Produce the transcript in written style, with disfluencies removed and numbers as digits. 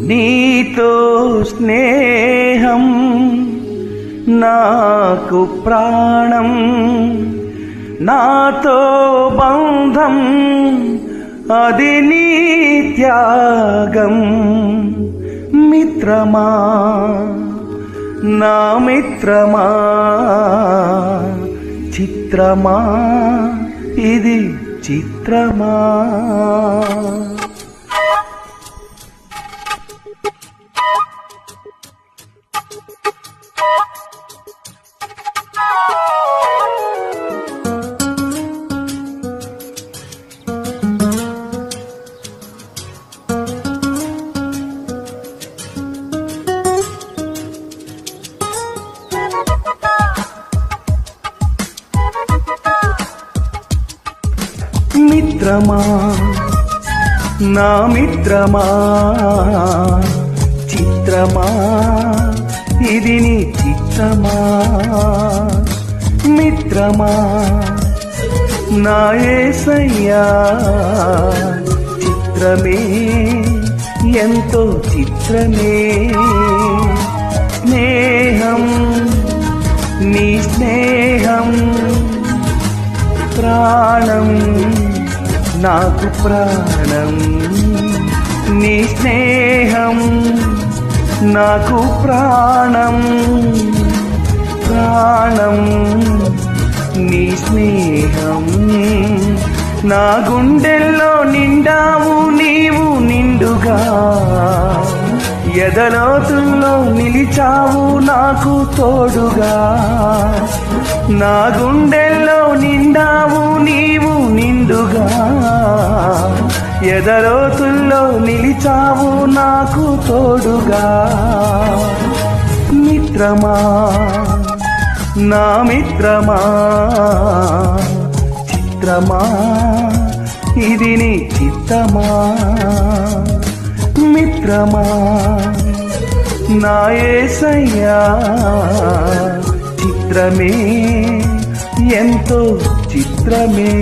నీతో స్నేహం నాకు ప్రాణం, నాతో బంధం అది నీ త్యాగం. మిత్రమా నా మిత్రమా, చిత్రమా ఇది చిత్రమా. మిత్రమా నా మిత్రమా, చిత్రమా ఇది నీ చిత్రమా. మిత్రమా నా యేసయ్యా, చిత్రమే ఎంతో చిత్రమే. స్నేహం నీ స్నేహం ప్రాణం నాకు ప్రాణం. నీ స్నేహం నాకు ప్రాణం, ప్రాణం నీ స్నేహం. నా గుండెల్లో నిండావు నీవు నిండుగా, ఎదలోతుల్లో నిలిచావు నాకు తోడుగా. నా గుండెల్లో నిండావు నీవు నిండుగా, ఎదలోతుల్లో నిలిచావు నాకు తోడుగా. మిత్రమా నా మిత్రమా, చిత్రమా ఇది నీ చిత్తమా. మిత్రమా నా యేసయ్యా, చిత్రమే ఎంతో చిత్రమే.